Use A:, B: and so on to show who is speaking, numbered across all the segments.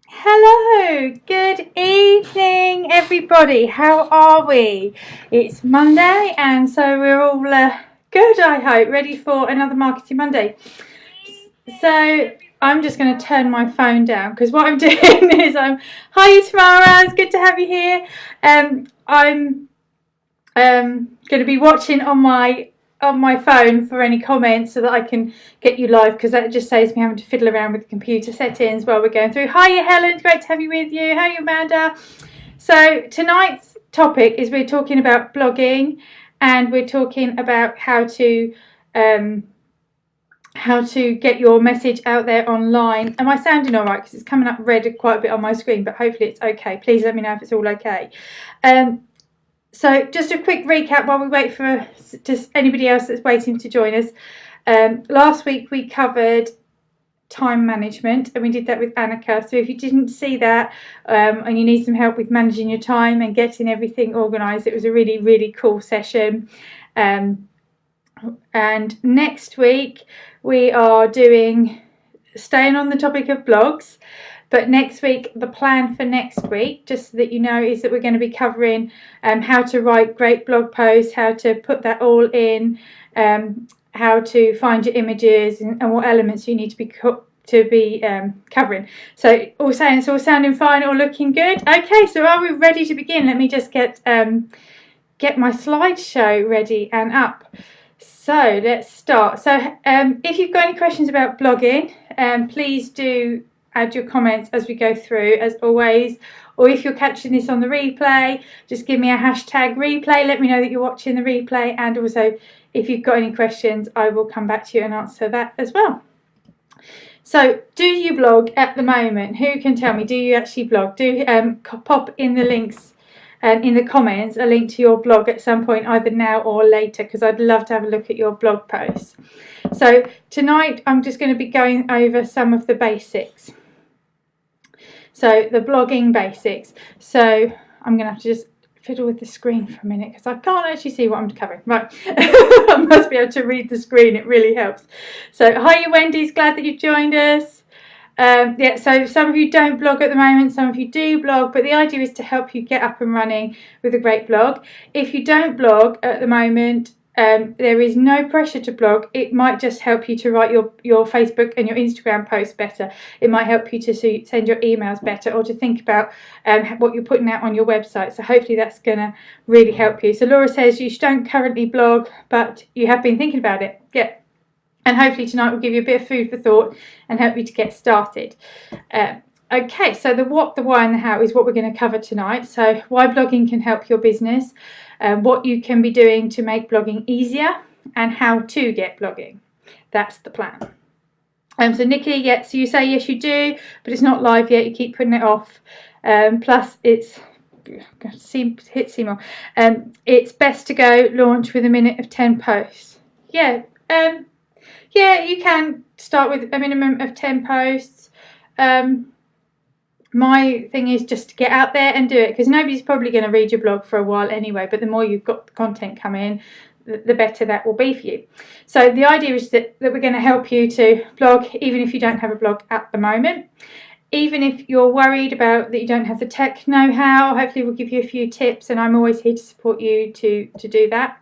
A: Hello, good evening everybody. How are we? It's Monday and so we're all good, I hope, ready for another Marketing Monday. So I'm just going to turn my phone down because what I'm doing is hi Tamara, it's good to have you here. I'm going to be watching on my phone for any comments so that I can get you live, because that just saves me having to fiddle around with the computer settings while we're going through. Hiya Helen, great to have you with you. How are you, Amanda? So tonight's topic is we're talking about blogging, and we're talking about how to get your message out there online. Am I sounding all right? Because it's coming up red quite a bit on my screen, but hopefully it's okay. Please let me know if it's all okay. So just a quick recap while we wait for just anybody else that's waiting to join us. Last week we covered time management and we did that with Annika. So if you didn't see that and you need some help with managing your time and getting everything organised, it was a really, really cool session. And next week we are staying on the topic of blogs. But next week, the plan for next week, just so that you know, is that we're going to be covering how to write great blog posts, how to put that all in, how to find your images and what elements you need to be covering. So it's all sounding fine, all looking good. Okay, so are we ready to begin? Let me just get my slideshow ready and up. So let's start. So if you've got any questions about blogging, please do add your comments as we go through, as always. Or if you're catching this on the replay, just give me a hashtag replay. Let me know that you're watching the replay. And also, if you've got any questions, I will come back to you and answer that as well. So, do you blog at the moment? Who can tell me? Do you actually blog? Do pop in the links in the comments a link to your blog at some point, either now or later, because I'd love to have a look at your blog posts. So tonight I'm just going to be going over some of the basics. So the blogging basics. So I'm going to have to just fiddle with the screen for a minute because I can't actually see what I'm covering. Right, I must be able to read the screen. It really helps. So hi, Wendy's glad that you joined us. Yeah, so some of you don't blog at the moment, some of you do blog, but the idea is to help you get up and running with a great blog. If you don't blog at the moment, there is no pressure to blog. It might just help you to write your Facebook and your Instagram posts better. It might help you to send your emails better, or to think about what you're putting out on your website. So hopefully that's going to really help you. So Laura says you don't currently blog, but you have been thinking about it. Yeah. And hopefully tonight will give you a bit of food for thought and help you to get started. Okay, so the what, the why and the how is what we're going to cover tonight. So why blogging can help your business, what you can be doing to make blogging easier, and how to get blogging. That's the plan. So Nikki, yeah, so you say yes you do, but it's not live yet. You keep putting it off. Plus it's... hit Seymour. It's best to go launch with a minute of 10 posts. Yeah. Yeah, you can start with a minimum of 10 posts. My thing is just to get out there and do it, because nobody's probably going to read your blog for a while anyway, but the more you've got the content come in, the better that will be for you. So the idea is that we're going to help you to blog even if you don't have a blog at the moment. Even if you're worried about that you don't have the tech know-how, hopefully we'll give you a few tips, and I'm always here to support you to do that.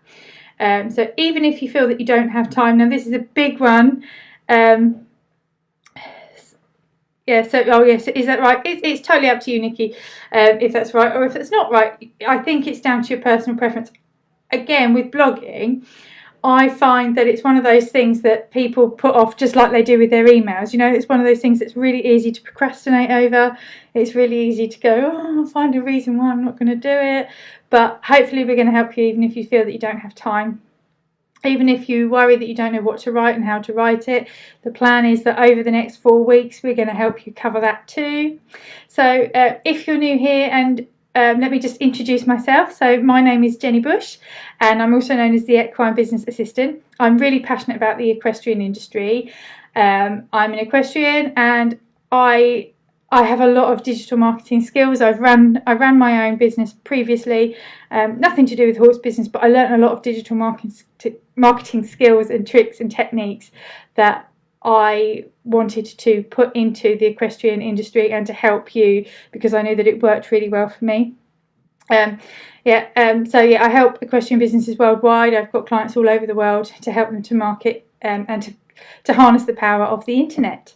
A: So even if you feel that you don't have time, now this is a big one. Yeah, so, oh yes, is that right? It's totally up to you, Nikki, if that's right, or if it's not right. I think it's down to your personal preference. Again, with blogging, I find that it's one of those things that people put off, just like they do with their emails. You know, it's one of those things that's really easy to procrastinate over. It's really easy to go, oh, I'll find a reason why I'm not going to do it. But hopefully we're going to help you even if you feel that you don't have time. Even if you worry that you don't know what to write and how to write it, the plan is that over the next 4 weeks, we're going to help you cover that too. So if you're new here, and let me just introduce myself. So my name is Jenny Bush, and I'm also known as the Equine Business Assistant. I'm really passionate about the equestrian industry. I'm an equestrian, and I have a lot of digital marketing skills. I ran my own business previously, nothing to do with horse business, but I learned a lot of digital marketing skills and tricks and techniques that I wanted to put into the equestrian industry and to help you, because I knew that it worked really well for me. I help equestrian businesses worldwide. I've got clients all over the world to help them to market and to harness the power of the internet.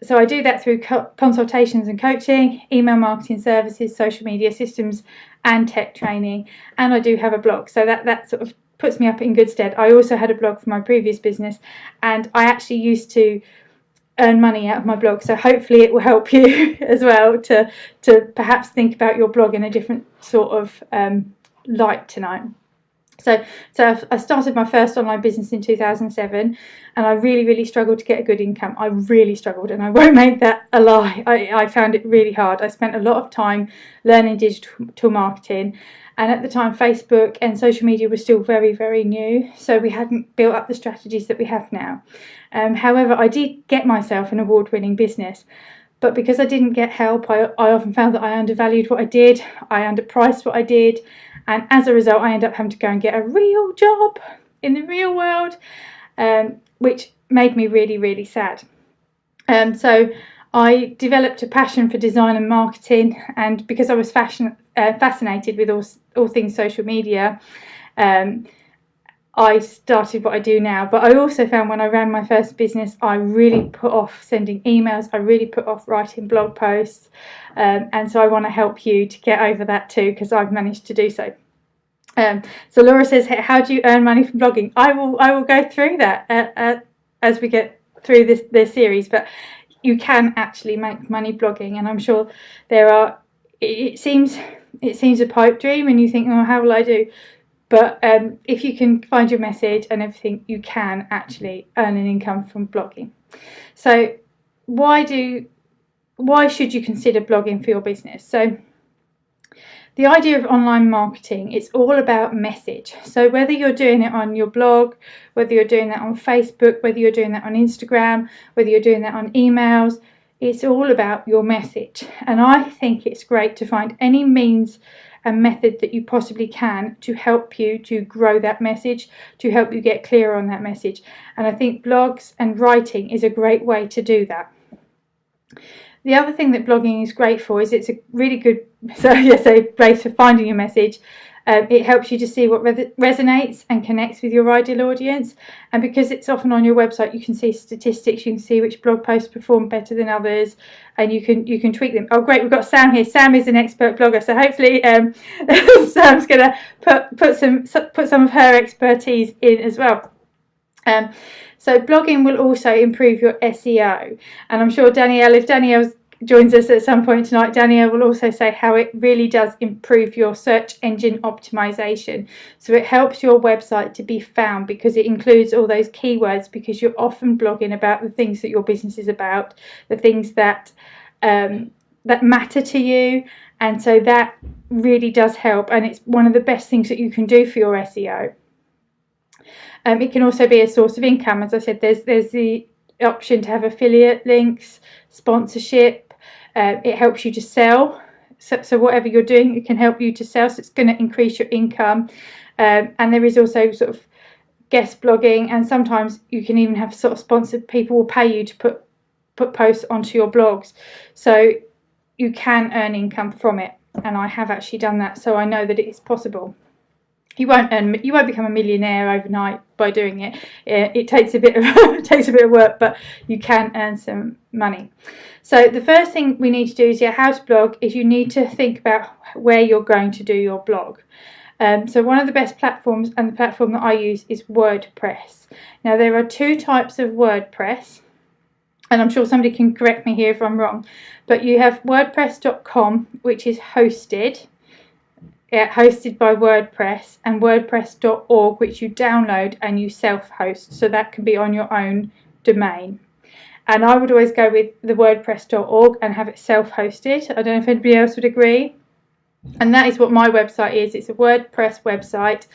A: So I do that through consultations and coaching, email marketing services, social media systems and tech training, and I do have a blog, so that sort of puts me up in good stead. I also had a blog for my previous business, and I actually used to earn money out of my blog, so hopefully it will help you as well to perhaps think about your blog in a different sort of light tonight. So I started my first online business in 2007, and I really struggled to get a good income. I really struggled, and I won't make that a lie. I found it really hard. I spent a lot of time learning digital marketing, and at the time Facebook and social media were still very new, so we hadn't built up the strategies that we have now. However, I did get myself an award-winning business, but because I didn't get help, I often found that I undervalued what I did, I underpriced what I did, and as a result I ended up having to go and get a real job in the real world, which made me really sad. So I developed a passion for design and marketing, and because I was fascinated with all things social media, I started what I do now. But I also found when I ran my first business, I really put off sending emails, I really put off writing blog posts, and so I want to help you to get over that too, because I've managed to do so. So Laura says, how do you earn money from blogging? I will go through that as we get through this series, but you can actually make money blogging, and I'm sure there are. It seems a pipe dream, and you think, oh, how will I do? But if you can find your message and everything, you can actually earn an income from blogging. So why should you consider blogging for your business? So the idea of online marketing, it's all about message. So whether you're doing it on your blog, whether you're doing that on Facebook, whether you're doing that on Instagram, whether you're doing that on emails, it's all about your message. And I think it's great to find any means and method that you possibly can to help you to grow that message, to help you get clearer on that message. And I think blogs and writing is a great way to do that. The other thing that blogging is great for is it's a really good place for finding your message. It helps you to see what resonates and connects with your ideal audience, and because it's often on your website, you can see statistics, you can see which blog posts perform better than others, and you can tweak them. Oh great, we've got Sam here. Sam is an expert blogger, so hopefully Sam's going to put some of her expertise in as well. So blogging will also improve your SEO, and I'm sure if Danielle joins us at some point tonight, Danielle will also say how it really does improve your search engine optimization. So it helps your website to be found because it includes all those keywords, because you're often blogging about the things that your business is about, the things that matter to you, and so that really does help, and it's one of the best things that you can do for your SEO. It can also be a source of income. As I said, there's the option to have affiliate links, sponsorship. It helps you to sell. So whatever you're doing, it can help you to sell. So it's going to increase your income. And there is also sort of guest blogging, and sometimes you can even have sort of sponsored people will pay you to put posts onto your blogs. So you can earn income from it, and I have actually done that, so I know that it is possible. You won't become a millionaire overnight by doing it. It takes a bit of work, but you can earn some money. So the first thing we need to do is how to blog is you need to think about where you're going to do your blog. So one of the best platforms, and the platform that I use, is WordPress. Now there are two types of WordPress, and I'm sure somebody can correct me here if I'm wrong, but you have WordPress.com, which is hosted by WordPress, and WordPress.org, which you download and you self-host, so that can be on your own domain. And I would always go with the WordPress.org and have it self-hosted. I don't know if anybody else would agree. And that is what my website is. It's a WordPress website.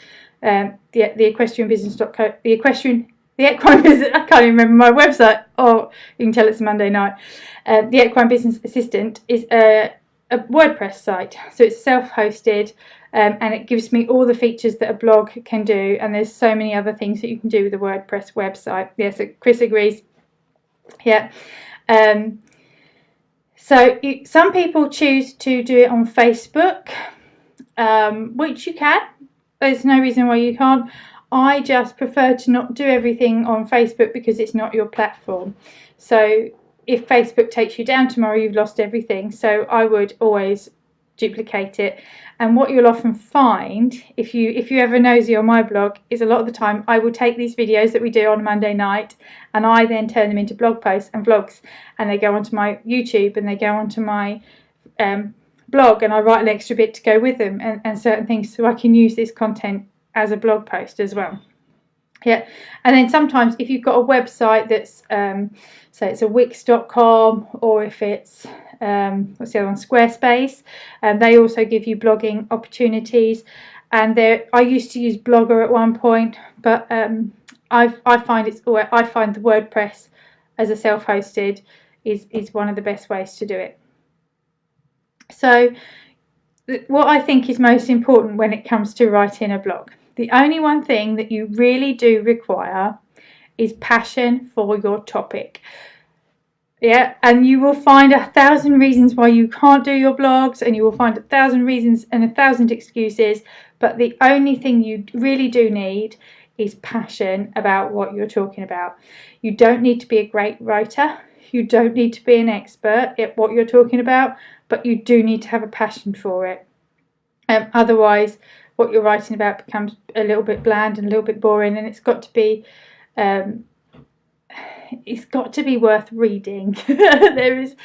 A: The equestrian business.co. The equine business. I can't even remember my website. Oh, you can tell it's a Monday night. The Equine Business Assistant is a WordPress site, so it's self-hosted, and it gives me all the features that a blog can do, and there's so many other things that you can do with a WordPress website. Yes, Chris agrees. Yeah. Some people choose to do it on Facebook, which you can. There's no reason why you can't. I just prefer to not do everything on Facebook because it's not your platform. So if Facebook takes you down tomorrow, you've lost everything. So I would always duplicate it. And what you'll often find, if you ever nosy on my blog, is a lot of the time I will take these videos that we do on a Monday night and I then turn them into blog posts and vlogs, and they go onto my YouTube and they go onto my blog, and I write an extra bit to go with them and certain things, so I can use this content as a blog post as well. Yeah. And then sometimes if you've got a website that's so it's a wix.com, or if it's what's the other one, Squarespace, they also give you blogging opportunities. And I used to use Blogger at one point, but I find the WordPress as a self-hosted is one of the best ways to do it. So what I think is most important when it comes to writing a blog, the only one thing that you really do require is passion for your topic. Yeah, and you will find 1,000 reasons why you can't do your blogs, and you will find 1,000 reasons and 1,000 excuses, but the only thing you really do need is passion about what you're talking about. You don't need to be a great writer, you don't need to be an expert at what you're talking about, but you do need to have a passion for it. Otherwise, what you're writing about becomes a little bit bland and a little bit boring, and it's got to be worth reading. There is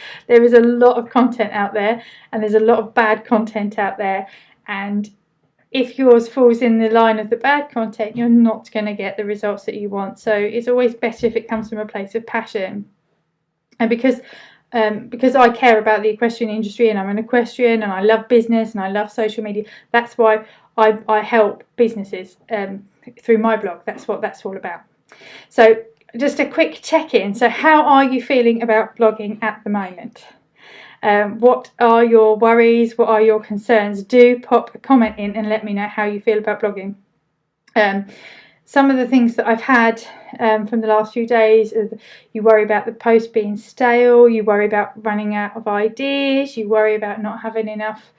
A: a lot of content out there, and there's a lot of bad content out there, and if yours falls in the line of the bad content, you're not going to get the results that you want. So it's always better if it comes from a place of passion. And because I care about the equestrian industry, and I'm an equestrian, and I love business, and I love social media, that's why I help businesses through my blog. That's what that's all about. So just a quick check-in. So how are you feeling about blogging at the moment? What are your worries? What are your concerns? Do pop a comment in and let me know how you feel about blogging. Some of the things that I've had from the last few days is you worry about the post being stale, you worry about running out of ideas, you worry about not having enough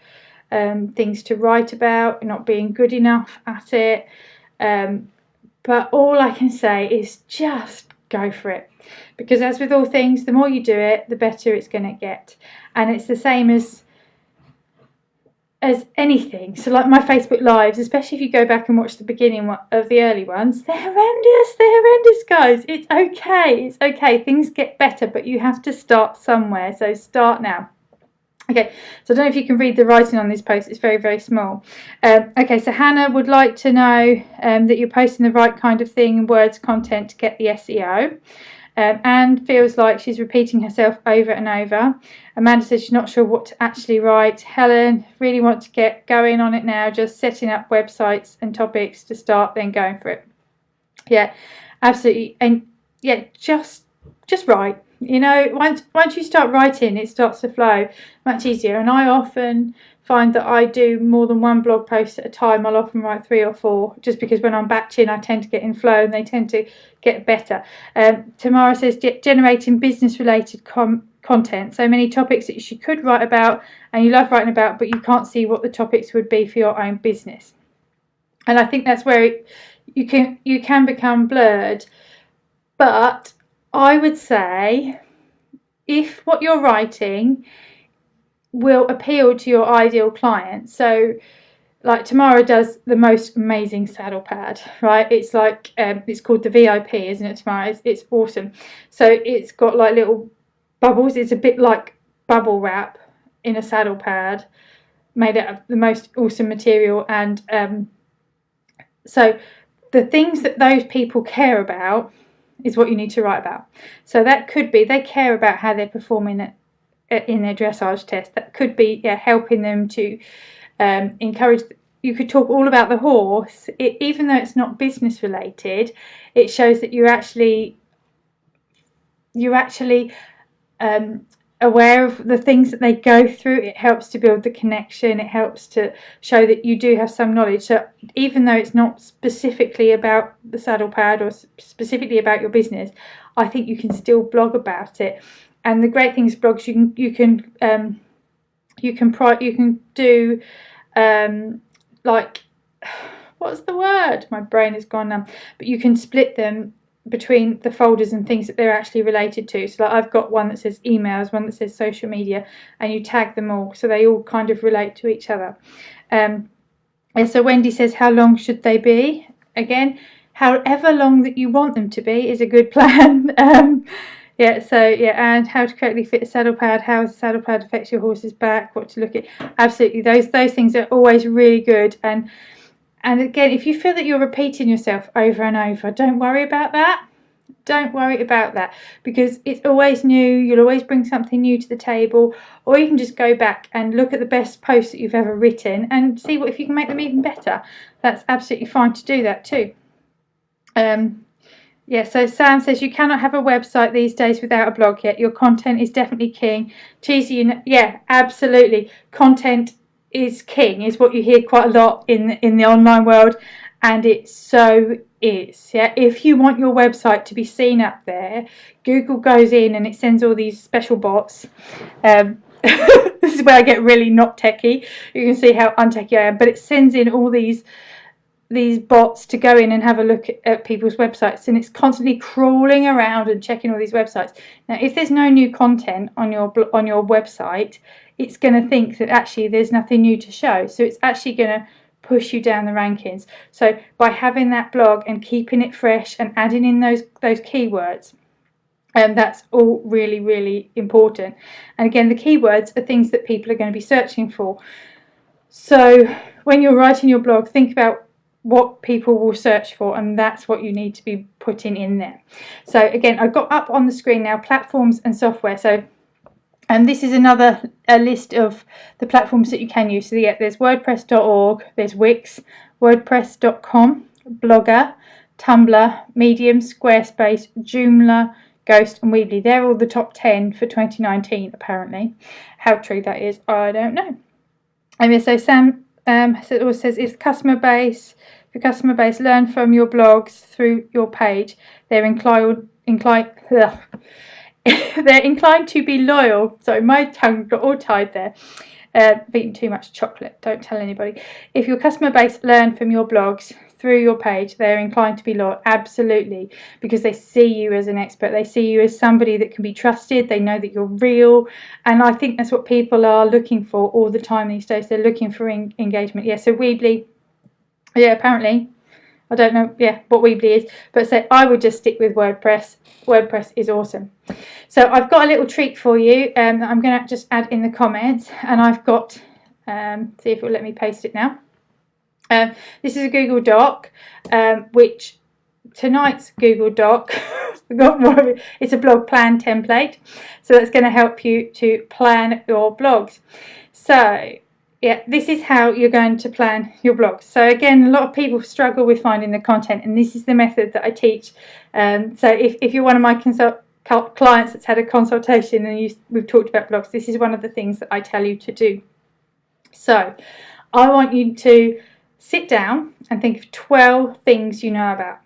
A: things to write about, not being good enough at it. But all I can say is just go for it. Because as with all things, the more you do it, the better it's going to get. And it's the same as anything. So like my Facebook Lives, especially if you go back and watch the beginning of the early ones, they're horrendous, guys. It's okay. Things get better, but you have to start somewhere. So start now. Okay, so I don't know if you can read the writing on this post. It's very, very small. Okay, so Hannah would like to know that you're posting the right kind of thing, words, content to get the SEO. Anne feels like she's repeating herself over and over. Amanda says she's not sure what to actually write. Helen really wants to get going on it now, just setting up websites and topics to start, then going for it. Yeah, absolutely. And yeah, just write. You know, once you start writing, it starts to flow much easier. And I often find that I do more than one blog post at a time. I'll often write 3 or 4, just because when I'm batching, I tend to get in flow and they tend to get better. Tamara says generating business-related content. So many topics that you could write about and you love writing about, but you can't see what the topics would be for your own business. And I think that's where you can become blurred. But I would say if what you're writing will appeal to your ideal client, so like Tamara does the most amazing saddle pad, right? It's like it's called the VIP, isn't it, Tamara? It's awesome. So it's got like little bubbles. It's a bit like bubble wrap in a saddle pad, made out of the most awesome material. And so the things that those people care about is what you need to write about. So that could be they care about how they're performing in their dressage test. That could be helping them to encourage. You could talk all about the horse, even though it's not business related. It shows that you're actually aware of the things that they go through. It helps to build the connection. It helps to show that you do have some knowledge. So even though it's not specifically about the saddle pad or specifically about your business, I think you can still blog about it. And the great thing is blogs, you can do like, what's the word? My brain has gone numb. But you can split them between the folders and things that they're actually related to. So like I've got one that says emails, one that says social media, and you tag them all so they all kind of relate to each other. And so Wendy says, how long should they be? Again, however long that you want them to be is a good plan. And how to correctly fit a saddle pad, how a saddle pad affects your horse's back, what to look at. Absolutely, those things are always really good. And again, if you feel that you're repeating yourself over and over, don't worry about that. Don't worry about that, because it's always new. You'll always bring something new to the table, or you can just go back and look at the best posts that you've ever written and see if you can make them even better. That's absolutely fine to do that too. So Sam says, you cannot have a website these days without a blog yet. Your content is definitely king. Cheesy, yeah, absolutely. Content is king, is what you hear quite a lot in the online world, and it so is. Yeah, if you want your website to be seen up there, Google goes in and it sends all these special bots. This is where I get really not techie. You can see how untechy I am, but it sends in all these bots to go in and have a look at people's websites, and it's constantly crawling around and checking all these websites. Now, if there's no new content on your website, it's going to think that actually there's nothing new to show, so it's actually going to push you down the rankings. So by having that blog and keeping it fresh and adding in those keywords, that's all really, really important. And again, the keywords are things that people are going to be searching for. So when you're writing your blog, think about what people will search for, and that's what you need to be putting in there. So again, I've got up on the screen now platforms and software. So this is a list of the platforms that you can use. So yeah, there's WordPress.org, there's Wix, WordPress.com, Blogger, Tumblr, Medium, Squarespace, Joomla, Ghost and Weebly. They're all the top 10 for 2019 apparently. How true that is, I don't know. And so Sam also says, if customer base learn from your blogs through your page, they're inclined to be loyal. Sorry, my tongue got all tied there. Eating too much chocolate, don't tell anybody. If your customer base learn from your blogs through your page, they're inclined to be loyal. Absolutely, because they see you as an expert. They see you as somebody that can be trusted. They know that you're real, and I think that's what people are looking for all the time these days. They're looking for engagement. Yeah, so Weebly, yeah, apparently, I don't know, yeah, what Weebly is, but so I would just stick with WordPress. WordPress is awesome. So I've got a little treat for you that I'm going to just add in the comments, and I've got, see if it will let me paste it now. This is a Google Doc, which tonight's Google Doc, it's a blog plan template, so that's going to help you to plan your blogs. So yeah, this is how you're going to plan your blogs. So again, a lot of people struggle with finding the content, and this is the method that I teach. So if you're one of my clients that's had a consultation and we've talked about blogs, this is one of the things that I tell you to do. So I want you to sit down and think of 12 things you know about.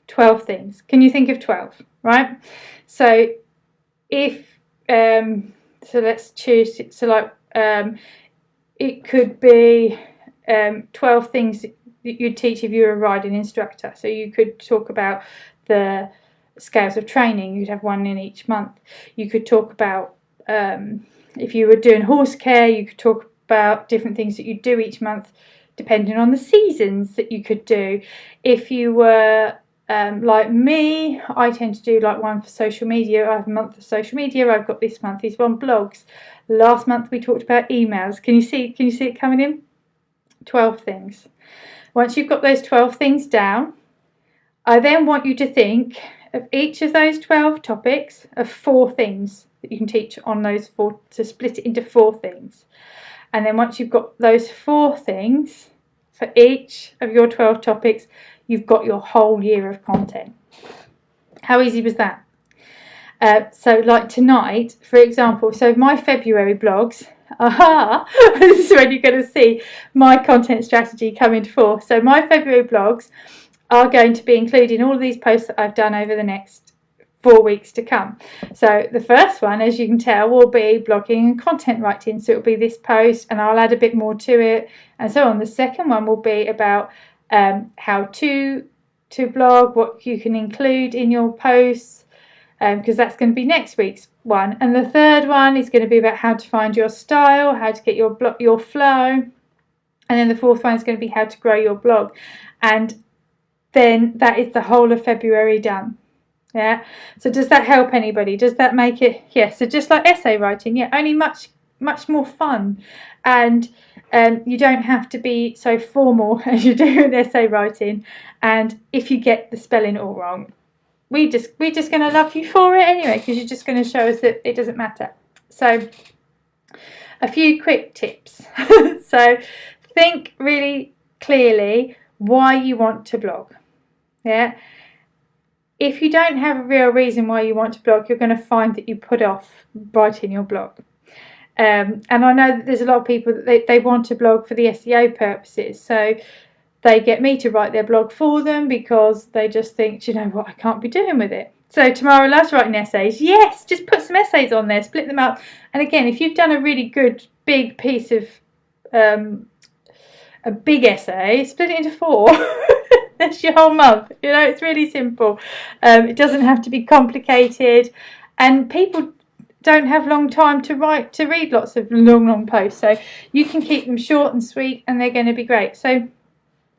A: 12 things. Can you think of 12? Right? So if so let's choose. So like it could be 12 things that you'd teach if you were a riding instructor. So you could talk about the scales of training. You'd have one in each month. You could talk about if you were doing horse care, you could talk about different things that you do each month depending on the seasons that you could do. If you were like me, I tend to do like one for social media. I have a month of social media. I've got this month is on blogs. Last month we talked about emails. Can you see it coming in? 12 things. Once you've got those 12 things down, I then want you to think of each of those 12 topics of 4 things that you can teach on those 4, to split it into 4 things. And then once you've got those 4 things for each of your 12 topics, you've got your whole year of content. How easy was that? So like tonight, for example, so my February blogs, this is when you're going to see my content strategy come into force. So my February blogs are going to be including all of these posts that I've done over the next 4 weeks to come. So the first one, as you can tell, will be blogging and content writing. So it'll be this post and I'll add a bit more to it and so on. The second one will be about how to blog, what you can include in your posts, because that's going to be next week's one. And the third one is going to be about how to find your style, how to get your flow. And then the fourth one is going to be how to grow your blog. And then that is the whole of February done. Yeah. So does that help anybody? Does that make it? Yeah. So just like essay writing, yeah, only much more fun, and you don't have to be so formal as you do with essay writing. And if you get the spelling all wrong, we're just going to love you for it anyway, because you're just going to show us that it doesn't matter. So a few quick tips. So think really clearly why you want to blog. Yeah. If you don't have a real reason why you want to blog, you're going to find that you put off writing your blog. And I know that there's a lot of people that they want to blog for the SEO purposes. So they get me to write their blog for them because they just think, do you know what, I can't be doing with it. So Tamara loves writing essays. Yes, just put some essays on there, split them up. And again, if you've done a really good big piece of a big essay, split it into 4. That's your whole month. You know, it's really simple. It doesn't have to be complicated, and people don't have long time to read lots of long posts. So you can keep them short and sweet, and they're going to be great. So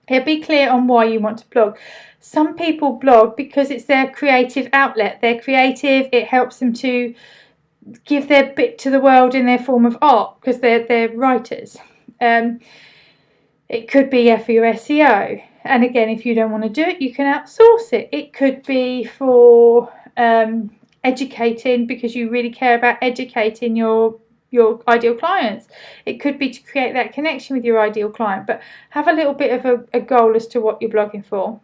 A: be clear on why you want to blog. Some people blog because it's their creative outlet. They're creative. It helps them to give their bit to the world in their form of art because they're writers. It could be for your SEO. And again, if you don't want to do it, you can outsource it. It could be for educating because you really care about educating your ideal clients. It could be to create that connection with your ideal client. But have a little bit of a goal as to what you're blogging for.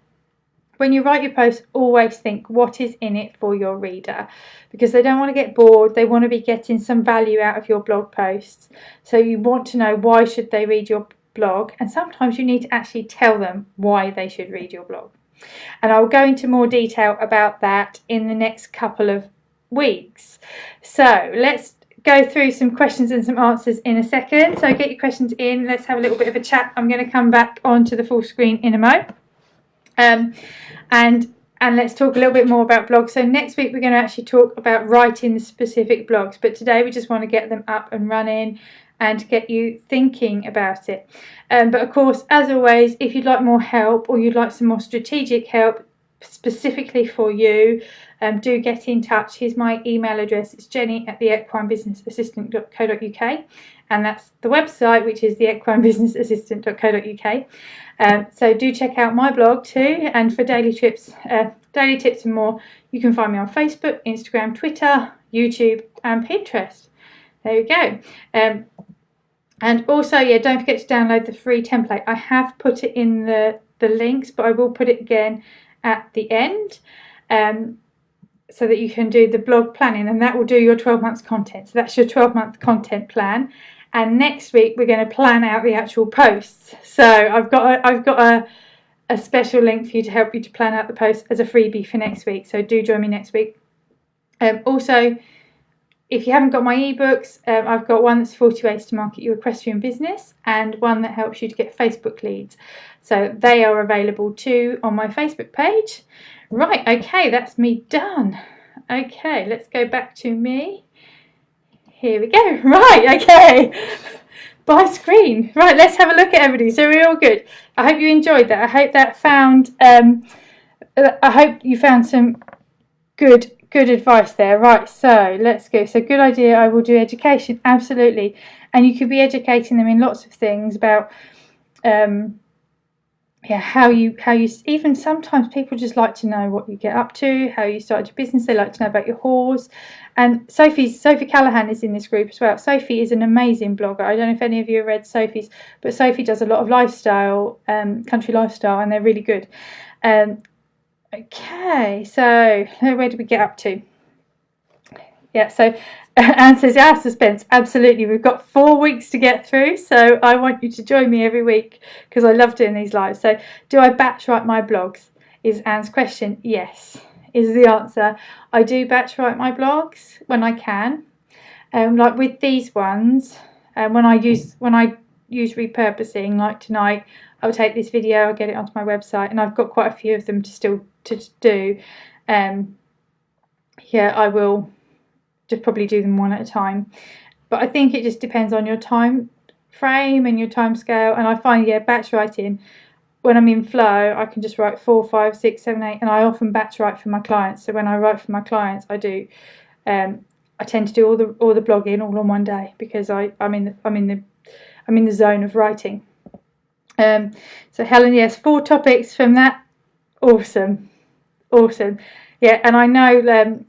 A: When you write your post, always think what is in it for your reader, because they don't want to get bored. They want to be getting some value out of your blog posts. So you want to know, why should they read your blog? And sometimes you need to actually tell them why they should read your blog. And I'll go into more detail about that in the next couple of weeks. So let's go through some questions and some answers in a second. So get your questions in. Let's have a little bit of a chat. I'm going to come back onto the full screen in a mo. And let's talk a little bit more about blogs. So next week we're going to actually talk about writing the specific blogs, but today we just want to get them up and running and get you thinking about it. But of course, as always, if you'd like more help or you'd like some more strategic help specifically for you, do get in touch. Here's my email address. It's jenny@theequinebusinessassistant.co.uk, and that's the website, which is theequinebusinessassistant.co.uk. So do check out my blog too, and for daily tips and more, you can find me on Facebook, Instagram, Twitter, YouTube and Pinterest. There we go. And also, yeah, don't forget to download the free template. I have put it in the links, but I will put it again at the end, so that you can do the blog planning, and that will do your 12 months content. So that's your 12-month content plan. And next week we're going to plan out the actual posts. So I've got a special link for you to help you to plan out the posts as a freebie for next week. So do join me next week. Also, if you haven't got my ebooks, I've got one that's 40 ways to market your equestrian business, and one that helps you to get Facebook leads. So they are available too on my Facebook page. Right, okay, that's me done. Okay, let's go back to me. Here we go. Right, okay. By screen. Right, let's have a look at everybody. So we're all good. I hope you enjoyed that. I hope you found some good advice there. Right, so let's go. So good idea. I will do education. Absolutely. And you could be educating them in lots of things about how you even sometimes people just like to know what you get up to, how you started your business. They like to know about your horse. And Sophie Callahan is in this group as well. Sophie is an amazing blogger. I don't know if any of you have read Sophie's, but Sophie does a lot of lifestyle, country lifestyle, and they're really good. Okay, so where did we get up to? Yeah, so Anne says, suspense. Absolutely, we've got 4 weeks to get through, so I want you to join me every week because I love doing these lives. So do I batch write my blogs is Anne's question. Yes, is the answer. I do batch write my blogs when I can. Like with these ones, when I use repurposing, like tonight, I'll take this video, I'll get it onto my website, and I've got quite a few of them to do. Yeah, I will just probably do them one at a time. But I think it just depends on your time frame and your time scale. And I find, batch writing, when I'm in flow, I can just write 4, 5, 6, 7, 8, and I often batch write for my clients. So when I write for my clients, I do. I tend to do all the blogging all on one day because I'm in the zone of writing. So Helen, yes, 4 topics from that. Awesome. Yeah, and I know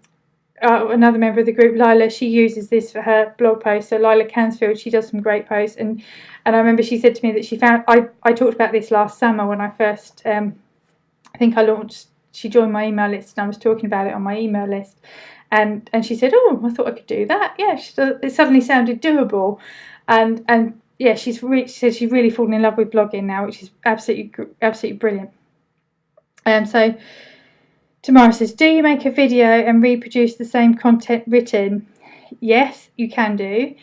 A: another member of the group, Lila, she uses this for her blog posts. So Lila Cansfield, she does some great posts, and I remember she said to me that she found I talked about this last summer when I first I think I launched. She joined my email list, and I was talking about it on my email list, and she said, "Oh, I thought I could do that." Yeah, it suddenly sounded doable, and yeah, she said she's really fallen in love with blogging now, which is absolutely brilliant. So Tamara says, do you make a video and reproduce the same content written? Yes, you can do.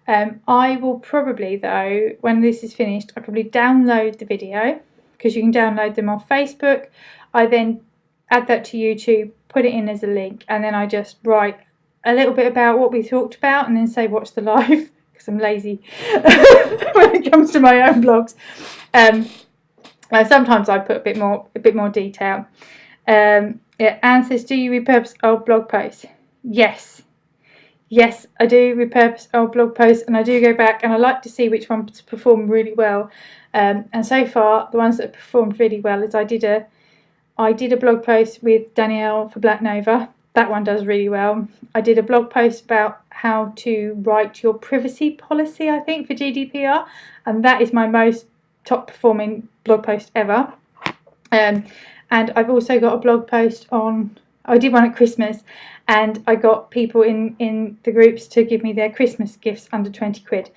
A: I will probably, though, when this is finished, I'll probably download the video, because you can download them off Facebook. I then add that to YouTube, put it in as a link, and then I just write a little bit about what we talked about and then say watch the live, because I'm lazy when it comes to my own blogs. Sometimes I put a bit more detail. Yeah, Anne says, do you repurpose old blog posts? Yes, I do repurpose old blog posts, and I do go back and I like to see which ones perform really well. And so far, the ones that have performed really well is I did a blog post with Danielle for Black Nova. That one does really well. I did a blog post about how to write your privacy policy, I think, for GDPR, and that is my most top performing blog post ever. And I've also got a blog post I did one at Christmas, and I got people in the groups to give me their Christmas gifts under 20 quid.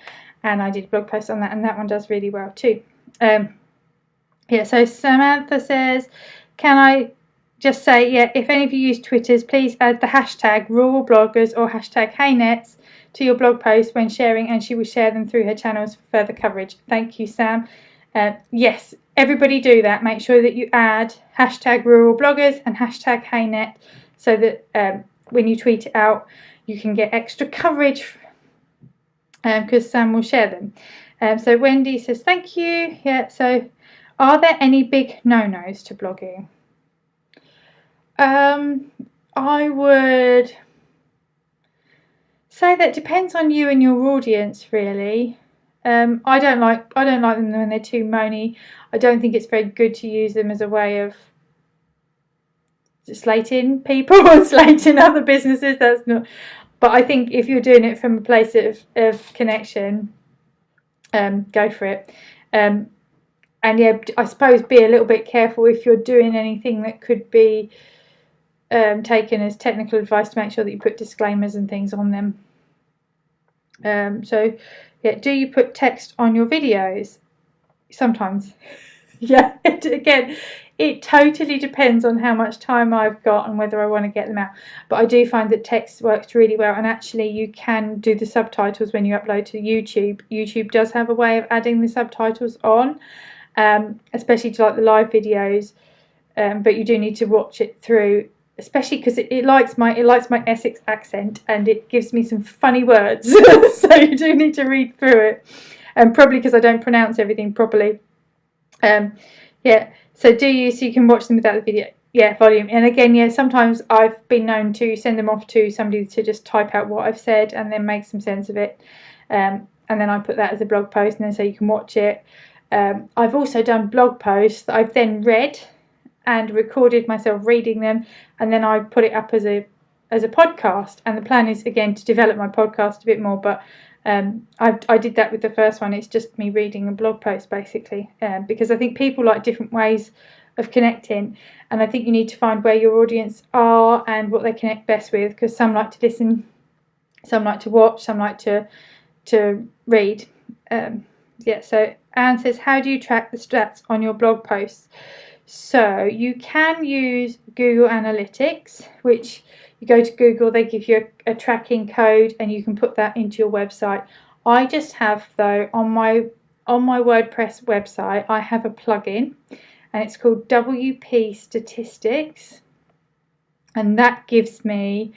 A: And I did a blog post on that, and that one does really well too. Yeah, so Samantha says, can I just say, yeah, if any of you use Twitters, please add the hashtag rural bloggers or hashtag HeyNets to your blog post when sharing, and she will share them through her channels for further coverage. Thank you, Sam. Yes, everybody do that. Make sure that you add hashtag rural bloggers and hashtag HeyNet, so that when you tweet it out, you can get extra coverage, because Sam will share them. So Wendy says, thank you. Yeah, so are there any big no-nos to blogging? I would say that depends on you and your audience, really. I don't like them when they're too moany. I don't think it's very good to use them as a way of slating people or slating other businesses. That's not. But I think if you're doing it from a place of connection, go for it. And yeah, I suppose be a little bit careful if you're doing anything that could be taken as technical advice, to make sure that you put disclaimers and things on them. So yeah, do you put text on your videos? Sometimes. Yeah, again, it totally depends on how much time I've got and whether I want to get them out. But I do find that text works really well, and actually you can do the subtitles when you upload to YouTube. YouTube does have a way of adding the subtitles on, especially to like the live videos, but you do need to watch it through, especially because it likes my Essex accent, and it gives me some funny words. So you do need to read through it, and probably because I don't pronounce everything properly. Yeah, so you can watch them without the video. Yeah, volume. And again, yeah, sometimes I've been known to send them off to somebody to just type out what I've said and then make some sense of it, and then I put that as a blog post, and then so you can watch it. I've also done blog posts that I've then read and recorded myself reading them, and then I put it up as a podcast. And the plan is, again, to develop my podcast a bit more, but I did that with the first one. It's just me reading a blog post, basically, because I think people like different ways of connecting, and I think you need to find where your audience are and what they connect best with, because some like to listen, some like to watch, some like to read. Yeah, so Anne says, how do you track the stats on your blog posts? So you can use Google Analytics, which you go to Google, they give you a tracking code and you can put that into your website. I just have, though, on my WordPress website, I have a plugin and it's called WP Statistics, and that gives me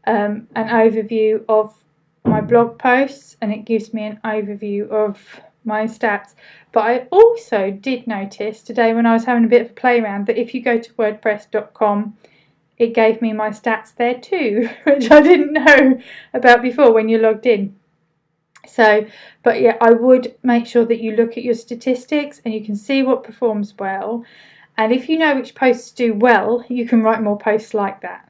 A: an overview of my blog posts, and it gives me an overview of my stats. But I also did notice today when I was having a bit of a play around that if you go to wordpress.com, it gave me my stats there too, which I didn't know about before when you logged in. So, but yeah, I would make sure that you look at your statistics and you can see what performs well. And if you know which posts do well, you can write more posts like that.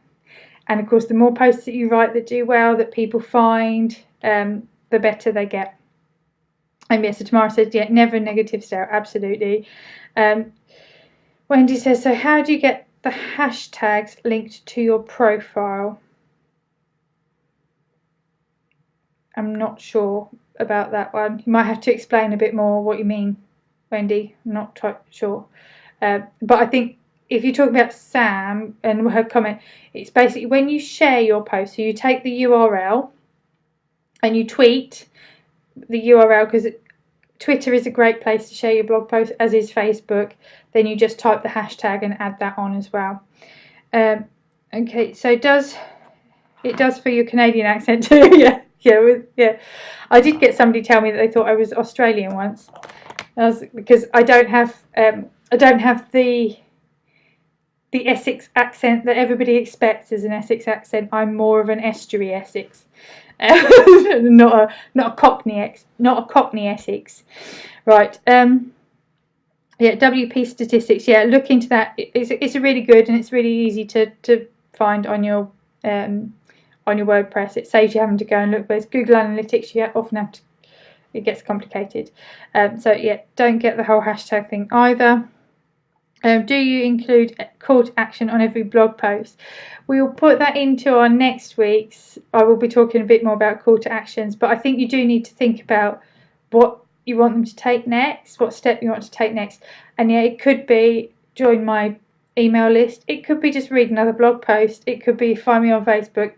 A: And of course, the more posts that you write that do well, that people find, the better they get. And yes, so Tamara says, yeah, never negative stare, absolutely. Wendy says, so how do you get the hashtags linked to your profile? I'm not sure about that one. You might have to explain a bit more what you mean, Wendy. I'm not sure. But I think if you talk about Sam and her comment, it's basically when you share your post, so you take the URL and you tweet the URL, because Twitter is a great place to share your blog post, as is Facebook. Then you just type the hashtag and add that on as well. Okay, so it does for your Canadian accent too. Yeah. I did get somebody tell me that they thought I was Australian once, because I don't have the Essex accent that everybody expects as an Essex accent. I'm more of an estuary Essex, not a Cockney Essex. Right. Yeah, WP Statistics. Yeah, look into that. It's a really good, and it's really easy to find on your WordPress. It saves you having to go and look. But it's Google Analytics, you often have to. It gets complicated. So yeah, don't get the whole hashtag thing either. Do you include a call to action on every blog post? We will put that into our next week's. I will be talking a bit more about call to actions, but I think you do need to think about what you want them to take next, what step you want to take next. And yeah, it could be join my email list. It could be just read another blog post. It could be find me on Facebook.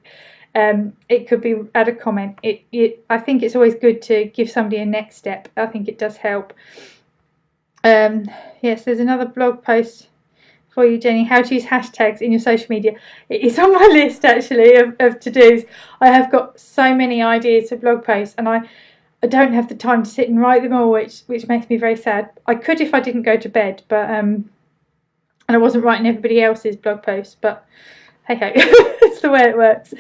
A: It could be add a comment. I think it's always good to give somebody a next step. I think it does help. Yes, there's another blog post for you, Jenny. How to use hashtags in your social media. It's on my list actually of to-dos. I have got so many ideas for blog posts, and I don't have the time to sit and write them all, which makes me very sad. I could if I didn't go to bed, but and I wasn't writing everybody else's blog posts, but hey ho, it's the way it works.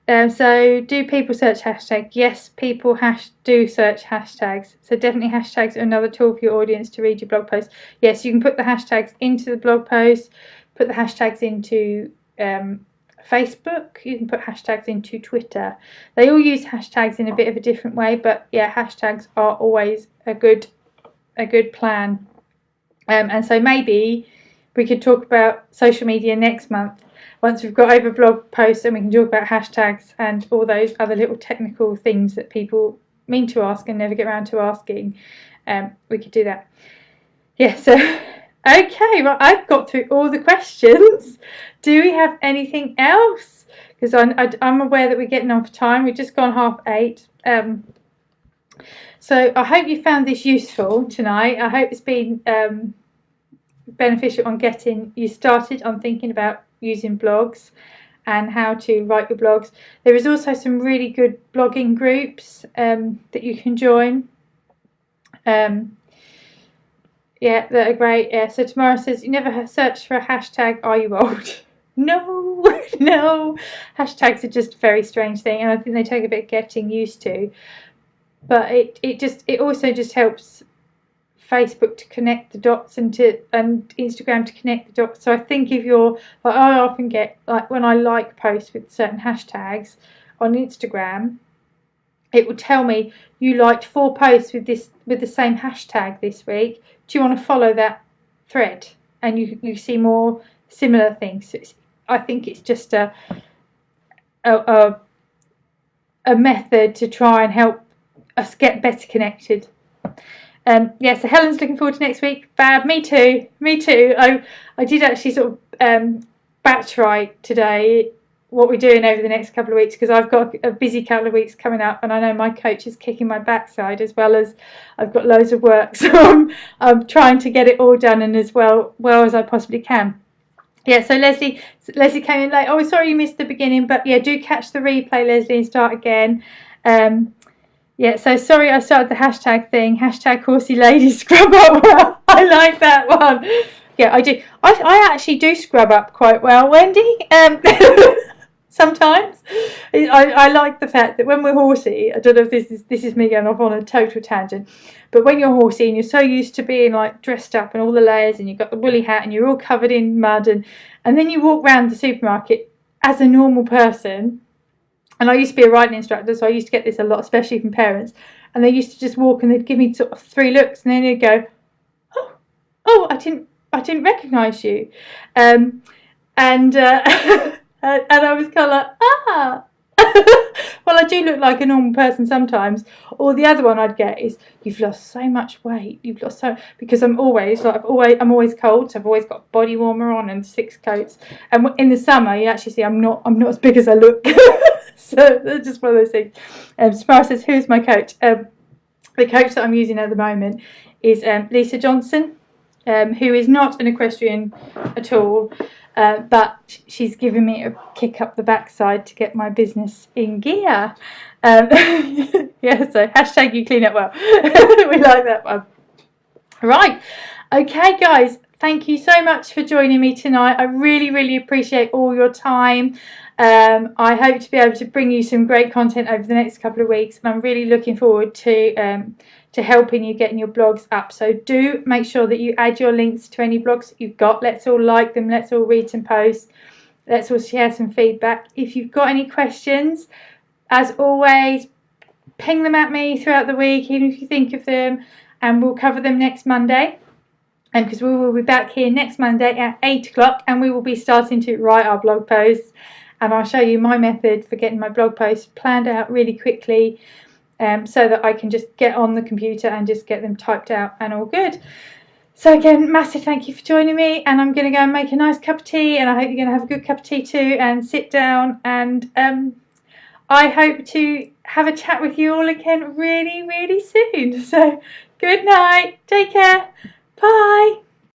A: Yeah, so do people search hashtags? Yes, people do search hashtags. So definitely hashtags are another tool for your audience to read your blog post. Yes, you can put the hashtags into the blog post, put the hashtags into Facebook, you can put hashtags into Twitter. They all use hashtags in a bit of a different way, but yeah, hashtags are always a good plan. And so maybe we could talk about social media next month, once we've got over blog posts, and we can talk about hashtags and all those other little technical things that people mean to ask and never get around to asking. We could do that. Yeah, so okay, well, I've got through all the questions. Do we have anything else? Because I'm aware that we're getting off time. We've just gone 8:30. So I hope you found this useful tonight. I hope it's been beneficial on getting you started on thinking about using blogs and how to write your blogs. There is also some really good blogging groups that you can join. Yeah, that are great. Yeah. So Tamara says, you never search for a hashtag, are you old? No, no. Hashtags are just a very strange thing, and I think they take a bit of getting used to. But it also just helps Facebook to connect the dots and Instagram to connect the dots. So I think if you're like, I often get like when I like posts with certain hashtags on Instagram, it will tell me you liked 4 posts with the same hashtag this week. Do you want to follow that thread? And you see more similar things. So I think it's just a method to try and help us get better connected. Yeah, so Helen's looking forward to next week. Fab, me too. I did actually sort of batch write today what we're doing over the next couple of weeks, because I've got a busy couple of weeks coming up, and I know my coach is kicking my backside, as well as I've got loads of work, so I'm trying to get it all done and as well as I possibly can. Yeah, so Leslie came in late. Oh, sorry you missed the beginning, but yeah, do catch the replay, Leslie, and start again. Yeah, so sorry I started the hashtag thing. Hashtag horsey ladies scrub up well. I like that one. Yeah, I do. I actually do scrub up quite well, Wendy. Sometimes I like the fact that when we're horsey, I don't know if this is me going off on a total tangent, but when you're horsey and you're so used to being like dressed up and all the layers, and you've got the woolly hat and you're all covered in mud, and then you walk around the supermarket as a normal person. And I used to be a riding instructor, so I used to get this a lot, especially from parents, and they used to just walk and they'd give me sort of 3 looks, and then they'd go, oh, I didn't recognise you, and and I was kind of like, well, I do look like a normal person sometimes. Or the other one I'd get is, you've lost so much weight. You've lost so, because I'm always cold, so I've always got a body warmer on and 6 coats. And in the summer, you actually see I'm not as big as I look. So that's just one of those things. Samara says, who's my coach? The coach that I'm using at the moment is Lisa Johnson, who is not an equestrian at all. But she's given me a kick up the backside to get my business in gear. Yeah, so hashtag you clean up well. We like that one. Right. Okay, guys. Thank you so much for joining me tonight. I really, really appreciate all your time. I hope to be able to bring you some great content over the next couple of weeks, and I'm really looking forward to helping you getting your blogs up. So do make sure that you add your links to any blogs that you've got. Let's all like them. Let's all read some posts. Let's all share some feedback. If you've got any questions, as always, ping them at me throughout the week, even if you think of them, and we'll cover them next Monday. And because we will be back here next Monday at 8 o'clock, and we will be starting to write our blog posts. And I'll show you my method for getting my blog posts planned out really quickly, so that I can just get on the computer and just get them typed out and all good. So again, massive thank you for joining me, and I'm going to go and make a nice cup of tea, and I hope you're going to have a good cup of tea too, and sit down, and I hope to have a chat with you all again really, really soon. So good night, take care, bye.